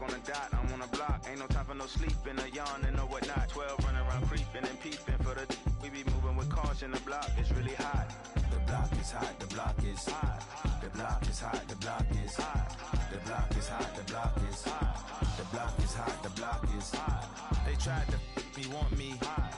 on the dot, I'm on the block. Ain't no time for no sleeping, or yawning, or whatnot. 12 running around creeping and peeping for the. We be moving with caution. The block is really hot. The block is hot. The block is hot. The block is hot. The block is hot. The block is hot. The block is hot. The block is hot. The block is hot. They tried to me, want me hot.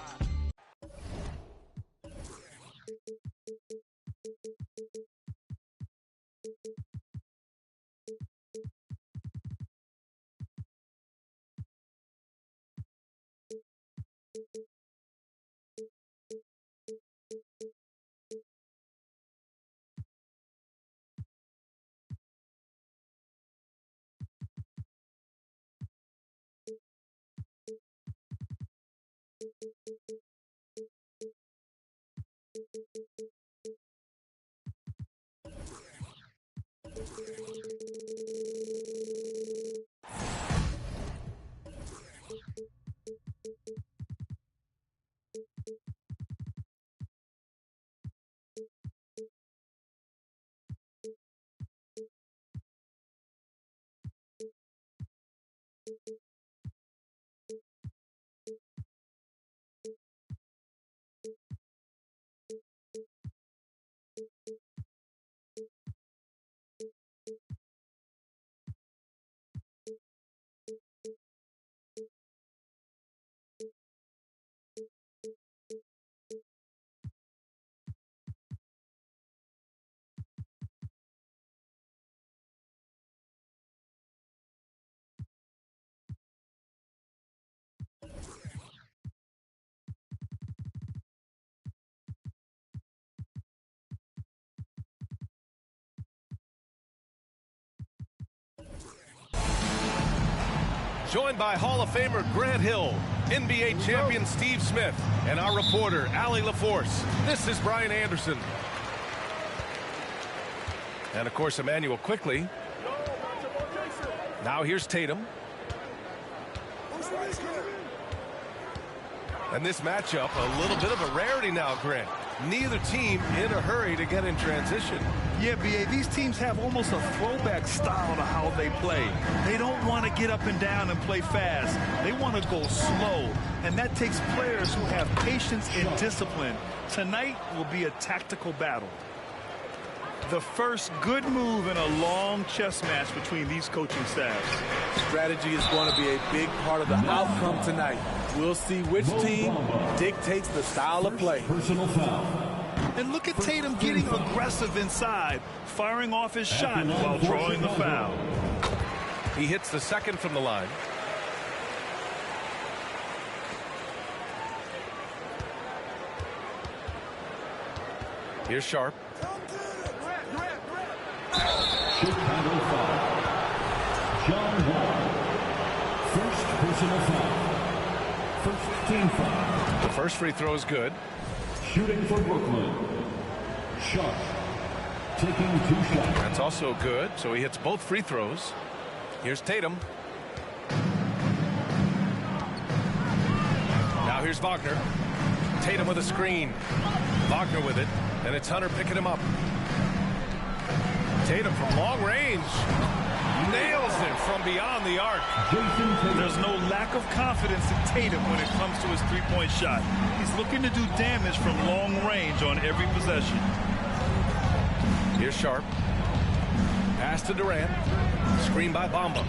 Joined by Hall of Famer Grant Hill, NBA champion Steve Smith, and our reporter, Allie LaForce. This is Brian Anderson. And, of course, Emmanuel quickly. Now here's Tatum. And this matchup, a little bit of a rarity now, Grant. Neither team in a hurry to get in transition. Yeah, B.A., these teams have almost a throwback style to how they play. They don't want to get up and down and play fast. They want to go slow, and that takes players who have patience and discipline. Tonight will be a tactical battle. The first good move in a long chess match between these coaching staffs. Strategy is going to be a big part of the outcome tonight. We'll see which team dictates the style of play. Personal foul. And look at Tatum getting aggressive inside, firing off his shot while drawing the foul. He hits the second from the line. Here's Sharp. Chicago foul. John Wall. First personal foul. First team foul. The first free throw is good. Shooting for Brooklyn. Sharp. Taking 2 shots. That's also good, so he hits both free throws. Here's Tatum. Now here's Wagner. Tatum with a screen. Wagner with it, and it's Hunter picking him up. Tatum from long range. Nails it from beyond the arc. There's no lack of confidence in Tatum when it comes to his three-point shot. He's looking to do damage from long range on every possession. Here's Sharp. Pass to Durant. Screen by Bamba.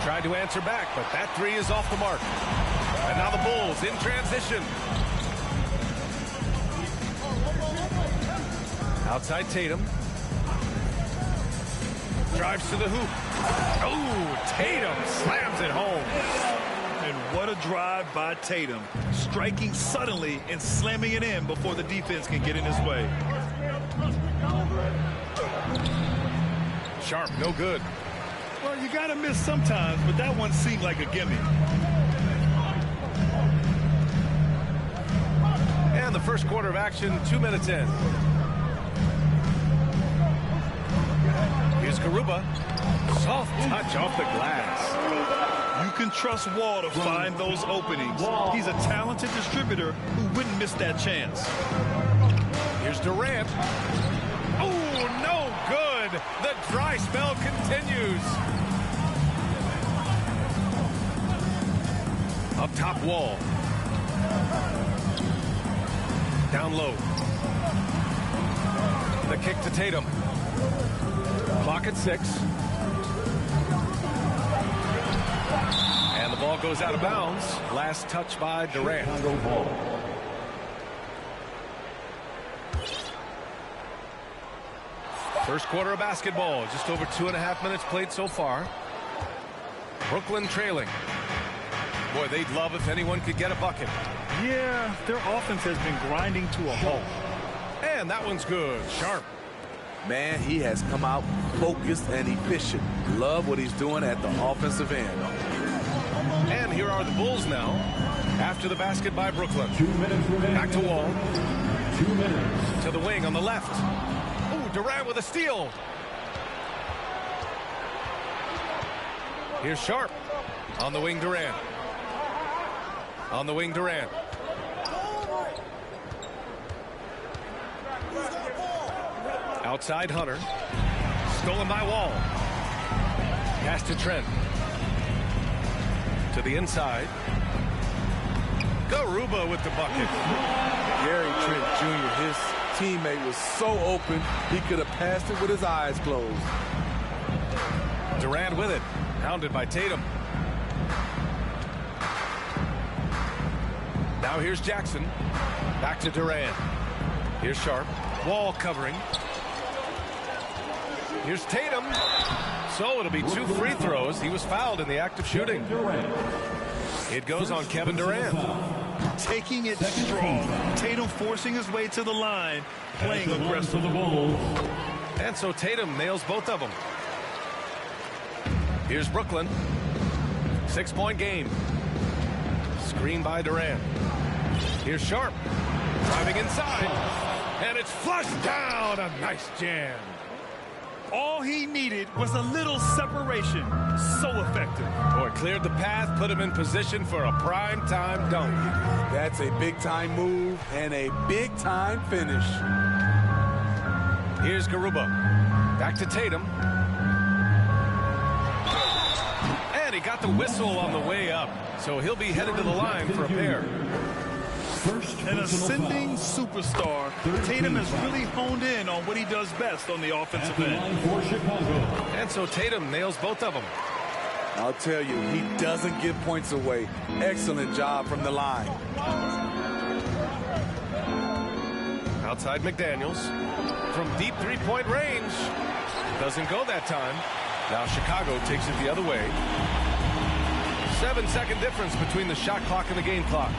Tried to answer back, but that three is off the mark. And now the Bulls in transition. Outside Tatum. Drives to the hoop. Oh, Tatum slams it home. And what a drive by Tatum. Striking suddenly and slamming it in before the defense can get in his way. Sharp, no good. Well, you got to miss sometimes, but that one seemed like a gimme. And the first quarter of action, 2 minutes in. Here's Garuba. Soft touch off the glass. You can trust Wall to find those openings. He's a talented distributor who wouldn't miss that chance. Here's Durant. Oh, no good. The dry spell continues. Up top, Wall. Down low. The kick to Tatum. Clock at 6. And the ball goes out of bounds. Last touch by Durant. Chicago ball. First quarter of basketball. Just over 2.5 minutes played so far. Brooklyn trailing. Boy, they'd love if anyone could get a bucket. Yeah, their offense has been grinding to a halt. And that one's good. Sharp. Man, he has come out focused and efficient. Love what he's doing at the offensive end. And here are the Bulls now. After the basket by Brooklyn. 2 minutes remaining. Back to Wall. 2 minutes. To the wing on the left. Ooh, Durant with a steal. Here's Sharp. On the wing, Durant. On the wing, Durant. Outside, Hunter. Stolen by Wall. Pass to Trent. To the inside. Garuba with the bucket. Gary Trent Jr., his teammate, was so open, he could have passed it with his eyes closed. Durant with it. Hounded by Tatum. Now here's Jackson. Back to Durant. Here's Sharp. Wall covering. Here's Tatum. So it'll be 2 free throws. He was fouled in the act of shooting. It goes on Kevin Durant. Taking it strong. Tatum forcing his way to the line, playing aggressive. For the Bulls. And so Tatum nails both of them. Here's Brooklyn. 6-point game. Screen by Durant. Here's Sharp. Driving inside. And it's flushed down. A nice jam. All he needed was a little separation. So effective. Boy, cleared the path, put him in position for a prime-time dunk. That's a big-time move and a big-time finish. Here's Garuba. Back to Tatum. And he got the whistle on the way up. So he'll be headed to the line for a pair. An ascending superstar. Tatum has really honed in on what he does best on the offensive end. For Chicago. And so Tatum nails both of them. I'll tell you, he doesn't give points away. Excellent job from the line. Outside McDaniels. From deep three-point range. Doesn't go that time. Now Chicago takes it the other way. 7-second difference between the shot clock and the game clock.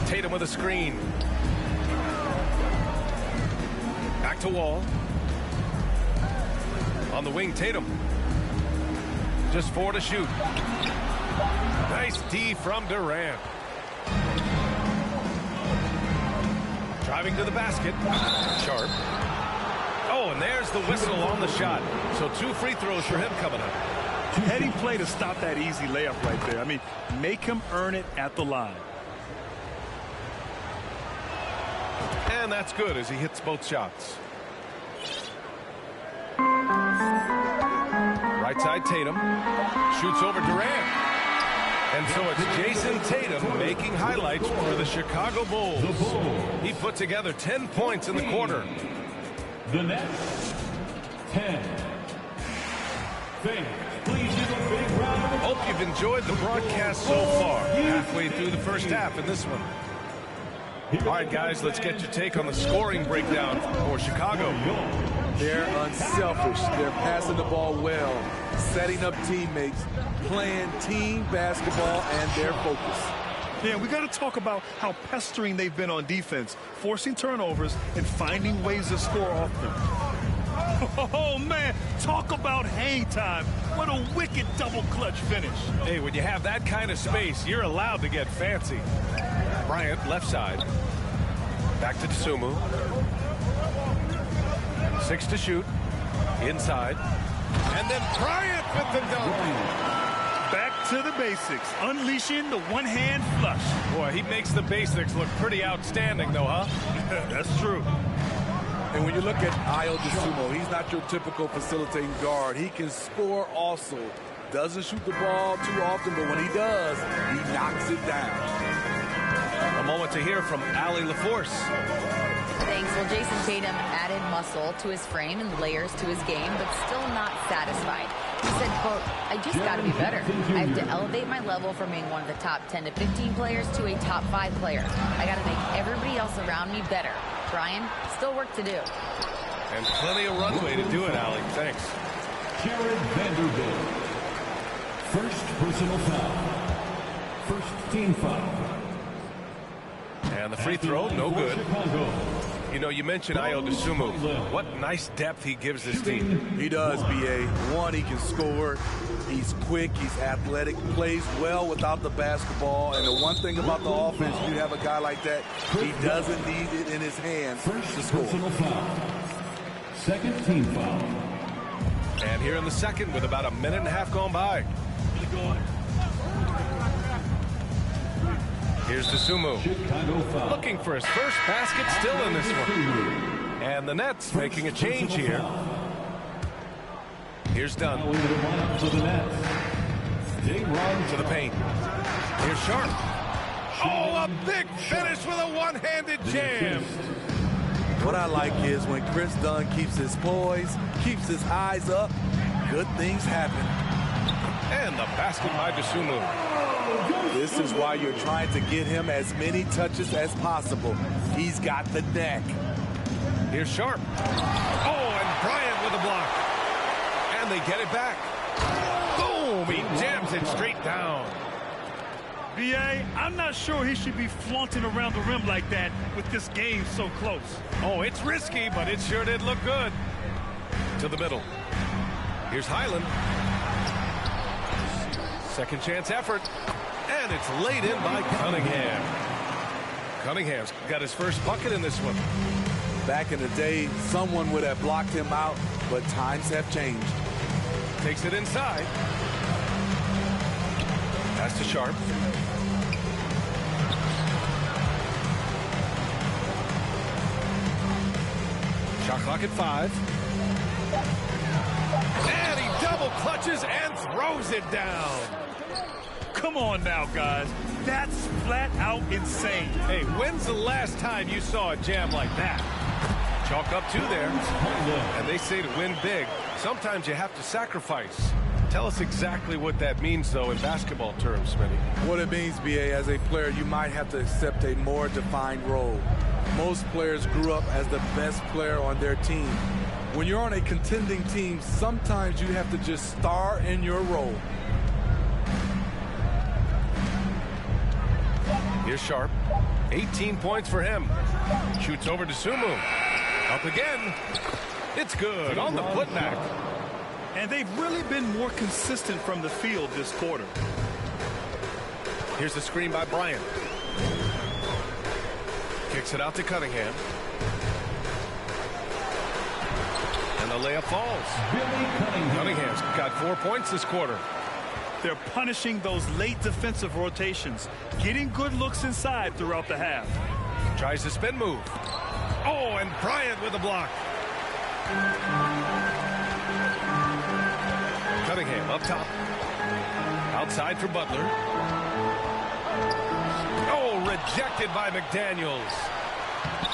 Tatum with a screen. Back to Wall. On the wing, Tatum. Just 4 to shoot. Nice D from Durant. Driving to the basket. Sharp. Oh, and there's the whistle on the shot. So 2 free throws for him coming up. Heady play to stop that easy layup right there. I mean, make him earn it at the line. And that's good as he hits both shots. Right side, Tatum. Shoots over Durant. And so it's Jason Tatum making highlights for the Chicago Bulls. He put together 10 points in the quarter. The Nets, 10. Fans, please give a big round of applause. Hope you've enjoyed the broadcast so far. Halfway through the first half in this one. All right, guys, let's get your take on the scoring breakdown for Chicago. They're unselfish. They're passing the ball well, setting up teammates, playing team basketball, and their focus. Yeah, we got to talk about how pestering they've been on defense, forcing turnovers and finding ways to score off them. Oh, man, talk about hang time. What a wicked double clutch finish. Hey, when you have that kind of space, you're allowed to get fancy. Bryant, left side. Back to Tsumu. 6 to shoot. Inside. And then Bryant with the dunk. Back to the basics. Unleashing the one-hand flush. Boy, he makes the basics look pretty outstanding, though, huh? That's true. And when you look at Ayo Dosunmu, he's not your typical facilitating guard. He can score also. Doesn't shoot the ball too often, but when he does, he knocks it down. A moment to hear from Allie LaForce. Thanks. Well, Jason Tatum added muscle to his frame and layers to his game, but still not satisfied. He said, quote, I just got to be better. I have to elevate my level from being one of the top 10 to 15 players to a top 5 player. I got to make everybody else around me better. Brian, still work to do. And plenty of runway to do it, Allie. Thanks. Jared Vanderbilt. First personal foul. First team foul. And the free throw, no good. You know, you mentioned Ayo Dosunmu. What nice depth he gives this team. He does, B.A. One, he can score. He's quick. He's athletic. Plays well without the basketball. And the one thing about the offense, you have a guy like that, he doesn't need it in his hands to score. Personal foul. Second team foul. And here in the second with about a minute and a half gone by. Here's Dosunmu. Looking for his first basket, still in this one. And the Nets making a change here. Here's Dunn. To the net. To the paint. Here's Sharp. Oh, a big finish with a one-handed jam. What I like is when Chris Dunn keeps his poise, keeps his eyes up, good things happen. And the basket by Dosunmu. This is why you're trying to get him as many touches as possible. He's got the neck. Here's Sharp. Oh, and Bryant with a block. And they get it back. Boom! He jams it straight down. B.A., I'm not sure he should be flaunting around the rim like that with this game so close. Oh, it's risky, but it sure did look good. To the middle. Here's Highland. Second chance effort. And it's laid in by Cunningham. Cunningham's got his first bucket in this one. Back in the day, someone would have blocked him out, but times have changed. Takes it inside. Pass to Sharp. Shot clock at 5. And he double clutches and throws it down. Come on now, guys. That's flat out insane. Hey, when's the last time you saw a jam like that? Chalk up 2 there. And they say to win big, sometimes you have to sacrifice. Tell us exactly what that means, though, in basketball terms, Smitty. What it means, B.A., as a player, you might have to accept a more defined role. Most players grew up as the best player on their team. When you're on a contending team, sometimes you have to just star in your role. Here's Sharp. 18 points for him. Shoots over to Dosunmu. Up again. It's good on the putback. And they've really been more consistent from the field this quarter. Here's the screen by Bryant. Kicks it out to Cunningham. And the layup falls. Cunningham's got 4 points this quarter. They're punishing those late defensive rotations, getting good looks inside throughout the half. Tries the spin move. Oh, and Bryant with a block. Cunningham up top. Outside for Butler. Oh, rejected by McDaniels.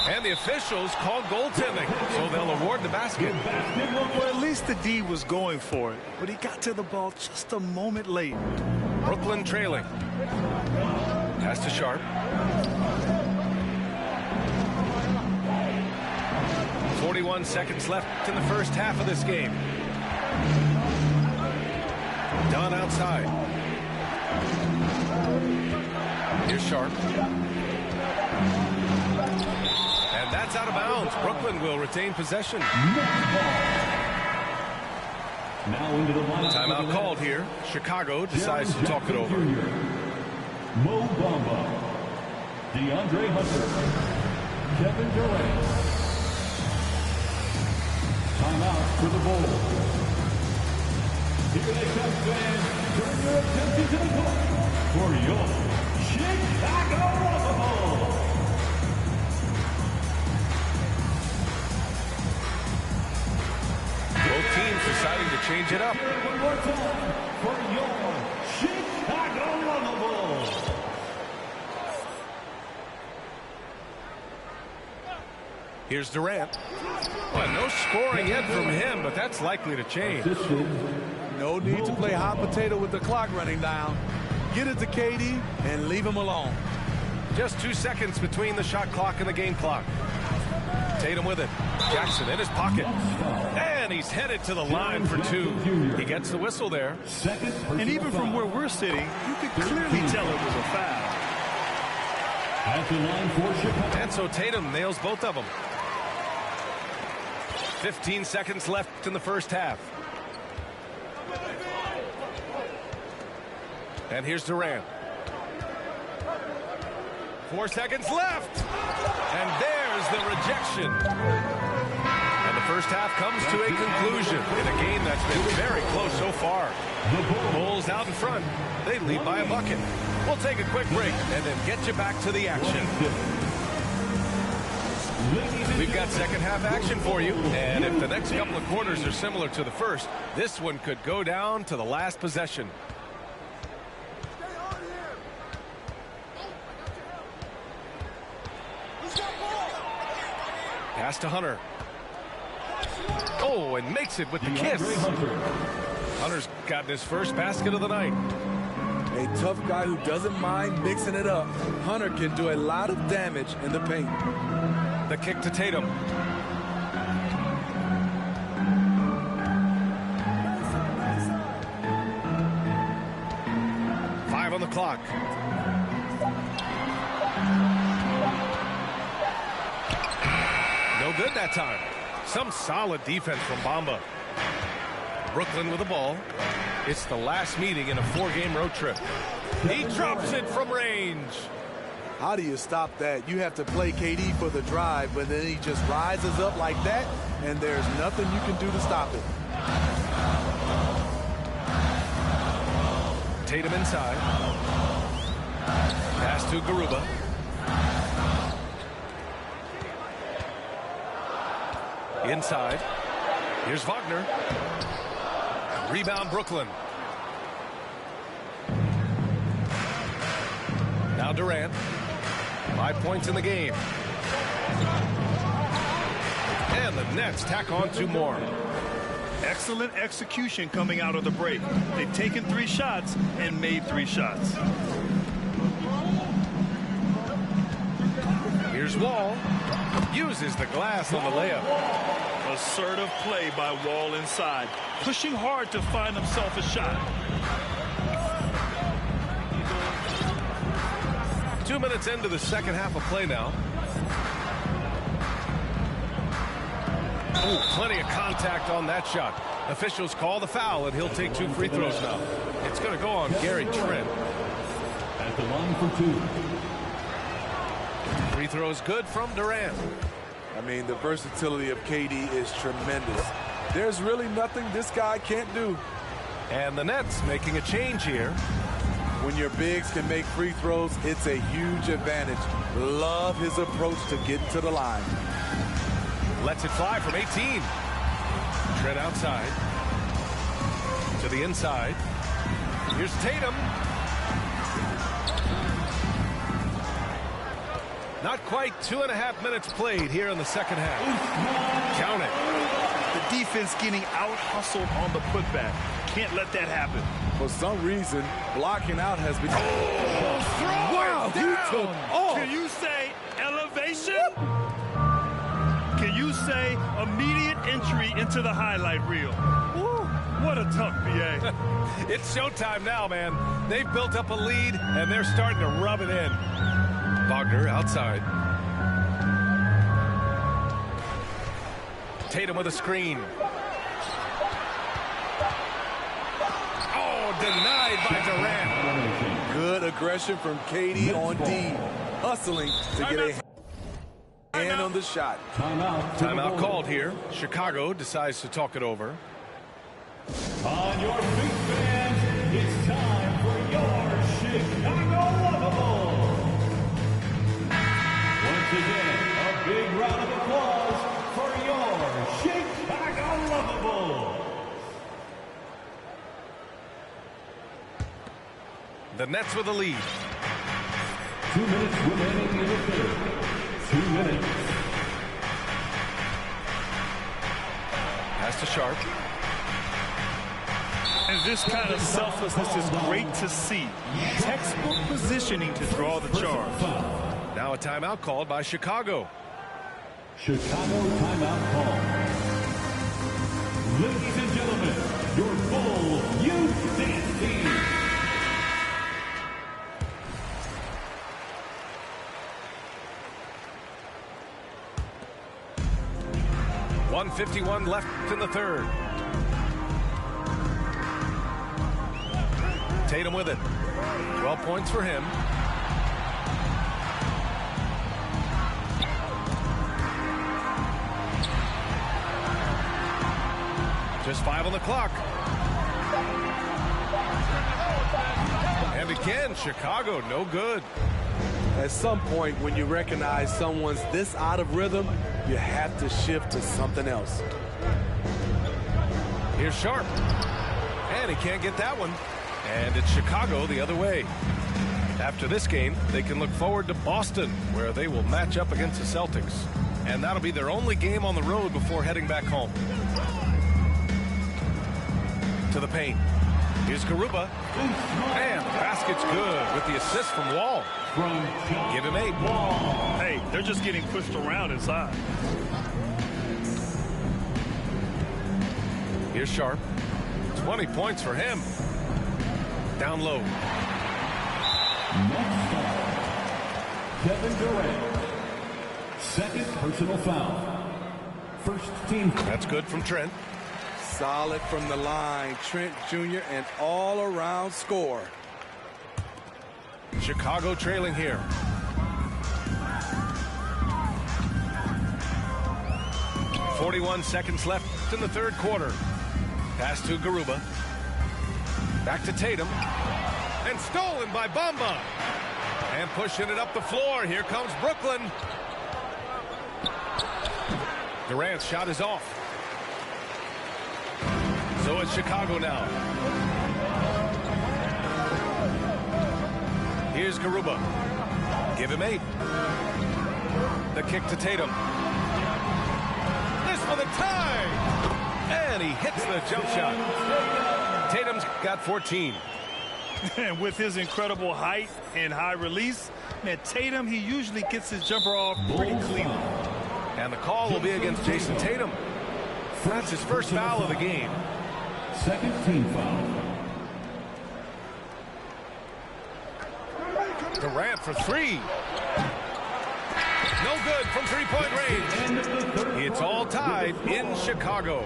And the officials call goaltending, so they'll award the basket. Well, at least the D was going for it, but he got to the ball just a moment late. Brooklyn trailing. Pass to Sharp. 41 seconds left in the first half of this game. Dunn outside. Here's Sharp. And that's out of bounds. Brooklyn will retain possession. Now into the lineup. Timeout called here. Chicago decides to talk it over. Mo Bamba, DeAndre Hunter, Kevin Durant. Timeout for the Bulls. Here they come, fans. Turn your attention to the court for your Chicago Bulls. Both teams deciding to change it up. One more time for your Chicago Bulls. Here's Durant. Well, no scoring yet from him, but that's likely to change. No need to play hot potato with the clock running down. Get it to KD and leave him alone. Just 2 seconds between the shot clock and the game clock. Tatum with it. Jackson in his pocket. And he's headed to the line for two. He gets the whistle there. And even from where we're sitting, you could clearly tell it was a foul. At the line for Chicago. And so Tatum nails both of them. 15 seconds left in the first half. And here's Durant. 4 seconds left. And there's the rejection. And the first half comes to a conclusion in a game that's been very close so far. The Bulls out in front. They lead by a bucket. We'll take a quick break and then get you back to the action. We've got second half action for you. And if the next couple of quarters are similar to the first, this one could go down to the last possession. Pass to Hunter. Oh, and makes it with the kiss. Hunter's gotten his first basket of the night. A tough guy who doesn't mind mixing it up. Hunter can do a lot of damage in the paint. The kick to Tatum. Five on the clock. No good that time. Some solid defense from Bamba. Brooklyn with the ball. It's the last meeting in a 4-game road trip. He drops it from range. How do you stop that? You have to play KD for the drive, but then he just rises up like that, and there's nothing you can do to stop it. Tatum inside. Pass to Garuba. Inside. Here's Wagner. Rebound Brooklyn. Now Durant. 5 points in the game. And the Nets tack on 2 more. Excellent execution coming out of the break. They've taken 3 shots and made 3 shots. Here's Wall. Uses the glass on the layup. Assertive play by Wall inside. Pushing hard to find himself a shot. 2 minutes into the second half of play now. Ooh, plenty of contact on that shot. Officials call the foul, and he'll take 2 free throws now. It's going to go on Gary Trent. At the line for 2. Free throws good from Durant. I mean, the versatility of KD is tremendous. There's really nothing this guy can't do. And the Nets making a change here. When your bigs can make free throws, it's a huge advantage. Love his approach to getting to the line. Lets it fly from 18. Trent outside. To the inside. Here's Tatum. Not quite 2.5 minutes played here in the second half. Count it. The defense getting out-hustled on the putback. Can't let that happen. For some reason, blocking out has been... Wow, he took off. Can you say elevation? Can you say immediate entry into the highlight reel? Woo, what a tough BA. It's showtime now, man. They've built up a lead, and they're starting to rub it in. Wagner outside. Tatum with a screen. Oh, denied by Durant. Good aggression from KD on D. Hustling to get a hand on the shot. Timeout called here. Chicago decides to talk it over. On your feet, fans, it's time for your Chicago Bulls. Once again, a big round of applause for your Chicago Bulls. The Nets with the lead. 2 minutes remaining in the third. 2 minutes. Pass to Sharp. And this kind of selflessness is great to see. Textbook positioning to draw the charge. Now a timeout called by Chicago. Chicago timeout call. Ladies and gentlemen, your full youth dance team. .151 left in the third. Tatum with it. 12 points for him. Just 5 on the clock. And again, Chicago, no good. At some point, when you recognize someone's this out of rhythm, you have to shift to something else. Here's Sharp. And he can't get that one. And it's Chicago the other way. After this game, they can look forward to Boston, where they will match up against the Celtics. And that'll be their only game on the road before heading back home. To the paint. Here's Garuba. And the basket's good with the assist from Wall. Give him 8. Hey, they're just getting pushed around inside. Here's Sharp. 20 points for him. Down low. Next foul. Kevin Durant. Second personal foul. First team. That's good from Trent. Solid from the line. Trent Jr. an all-around score. Chicago trailing here. .41 seconds left in the third quarter. Pass to Garuba. Back to Tatum. And stolen by Bamba. And pushing it up the floor. Here comes Brooklyn. Durant's shot is off. So it's Chicago now. Here's Garuba. Give him 8. The kick to Tatum. This for the tie. And he hits the jump shot. Tatum's got 14. And with his incredible height and high release, man, Tatum, he usually gets his jumper off pretty cleanly. And the call will be against Jason Tatum. That's his first foul of the game. Second team foul. Durant for 3. No good from three-point range. It's all tied in Chicago.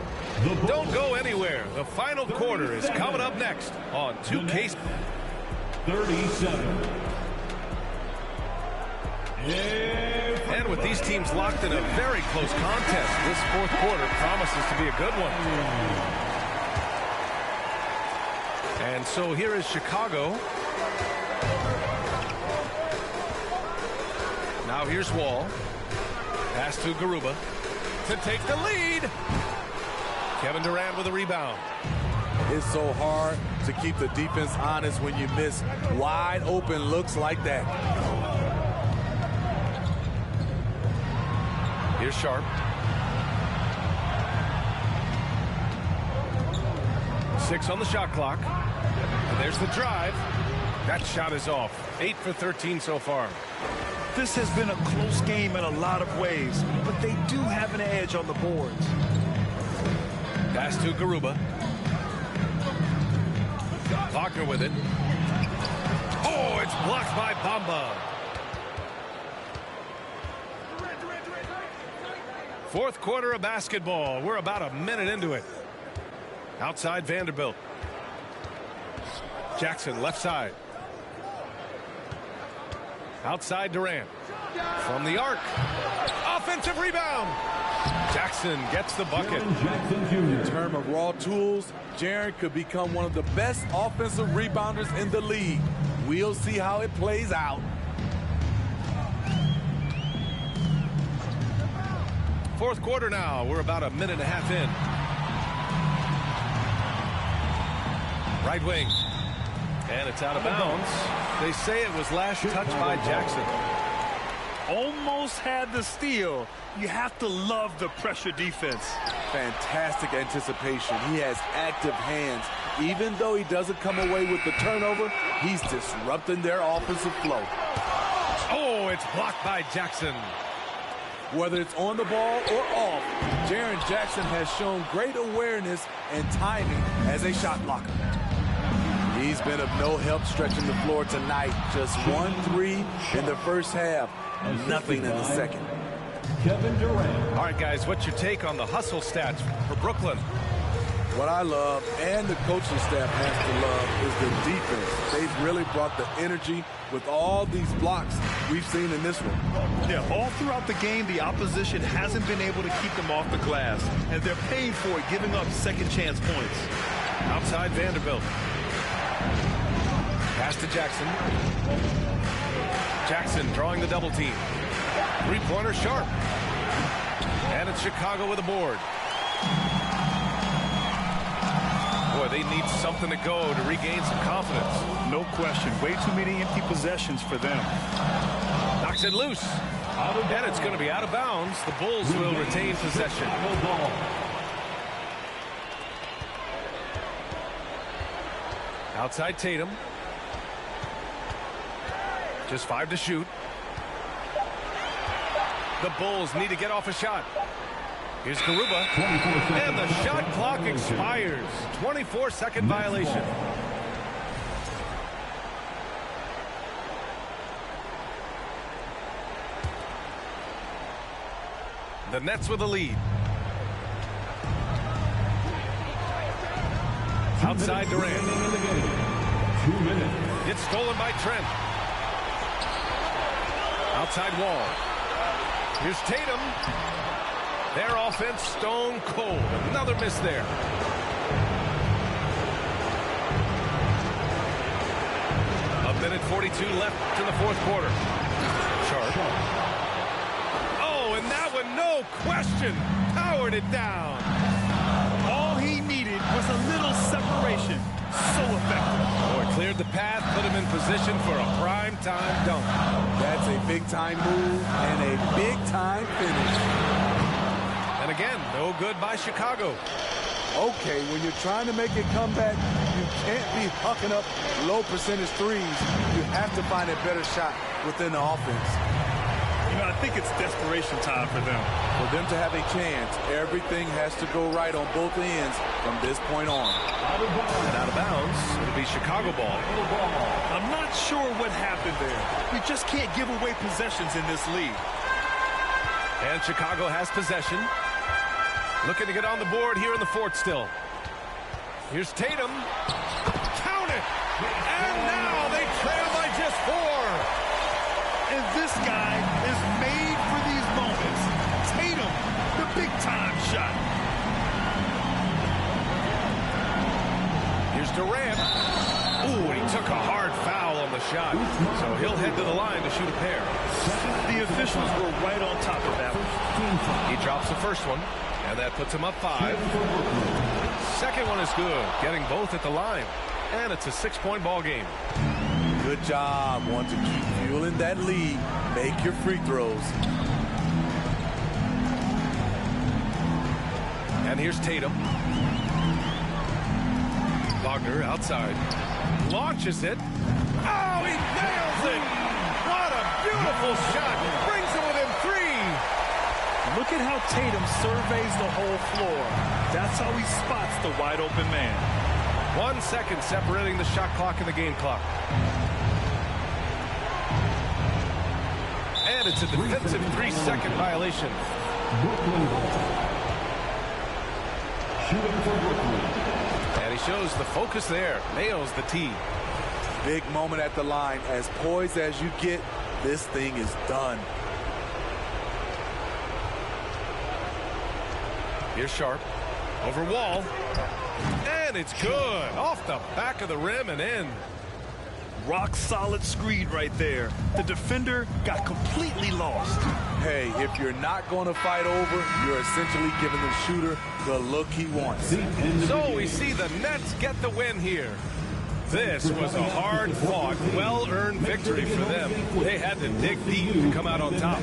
Don't go anywhere. The final quarter is coming up next on 2K. 37. And with these teams locked in a very close contest, this fourth quarter promises to be a good one. And so here is Chicago. Now here's Wall. Pass to Garuba to take the lead. Kevin Durant with a rebound. It's so hard to keep the defense honest when you miss wide open looks like that. Here's Sharp. Six on the shot clock. And there's the drive. That shot is off. 8 for 13 so far. This has been a close game in a lot of ways, but they do have an edge on the boards. Pass to Garuba. Wagner with it. Oh, it's blocked by Bamba. Fourth quarter of basketball. We're about a minute into it. Outside Vanderbilt. Jackson left side. Outside Durant. From the arc. Offensive rebound. Jackson gets the bucket. In terms of raw tools, Jaren could become one of the best offensive rebounders in the league. We'll see how it plays out. Fourth quarter now. We're about a minute and a half in. Right wing. And it's out of bounds. They say it was last touched by Jackson. Almost had the steal. You have to love the pressure defense. Fantastic anticipation. He has active hands. Even though he doesn't come away with the turnover, he's disrupting their offensive flow. Oh, it's blocked by Jackson. Whether it's on the ball or off, Jaren Jackson has shown great awareness and timing as a shot blocker. He's been of no help stretching the floor tonight. Just 1-3 in the first half. Nothing in the second. Kevin Durant. All right, guys, what's your take on the hustle stats for Brooklyn? What I love, and the coaching staff has to love, is the defense. They've really brought the energy with all these blocks we've seen in this one. Yeah, all throughout the game, the opposition hasn't been able to keep them off the glass, and they're paying for it, giving up second chance points. Outside Vanderbilt. Pass to Jackson. Jackson drawing the double team. Three-pointer Sharp. And it's Chicago with a board. Boy, they need something to go to regain some confidence. No question. Way too many empty possessions for them. Knocks it loose. And it's going to be out of bounds. The Bulls will retain possession. Outside Tatum. Just 5 to shoot. The Bulls need to get off a shot. Here's Garuba. And the shot clock expires. 24-second violation. The Nets with the lead. Outside Durant. 2 minutes. It's stolen by Trent. Outside Wall. Here's Tatum. Their offense stone cold. Another miss there. A minute 42 left in the fourth quarter. Sharp. Oh, and that one, no question, powered it down. All he needed was a little separation. So effective. Boy, cleared the path, put him in position for a prime-time dunk. That's a big-time move and a big-time finish. And again, no good by Chicago. Okay, when you're trying to make a comeback, you can't be hucking up low percentage threes. You have to find a better shot within the offense. You know, I think it's desperation time for them. For them to have a chance, everything has to go right on both ends from this point on. And out of bounds, it'll be Chicago ball. I'm not sure what happened there. You just can't give away possessions in this league. And Chicago has possession. Looking to get on the board here in the fourth still. Here's Tatum. Count it! And now they trail by just 4. And this guy is made for these moments. Tatum, the big-time shot. Here's Durant. Ooh, and he took a hard foul on the shot. So he'll head to the line to shoot a pair. The officials were right on top of that one. He drops the first one, and that puts him up 5. Second one is good, getting both at the line. And it's a 6-point ball game. Good job. Want to keep fueling that lead. Make your free throws. And here's Tatum. Wagner outside. Launches it. Oh, he nails it! What a beautiful shot. Brings him within 3. Look at how Tatum surveys the whole floor. That's how he spots the wide open man. 1 second separating the shot clock and the game clock. And it's a defensive 3-second violation. Shooting for Brooklyn. And he shows the focus there. Nails the tee. Big moment at the line. As poised as you get, this thing is done. Here's Sharp. Over Wall. And it's good. Off the back of the rim and in. Rock solid screen right there. The defender got completely lost. Hey, if you're not going to fight over, you're essentially giving the shooter the look he wants. So we see the Nets get the win here. This was a hard-fought, well-earned victory for them. They had to dig deep to come out on top.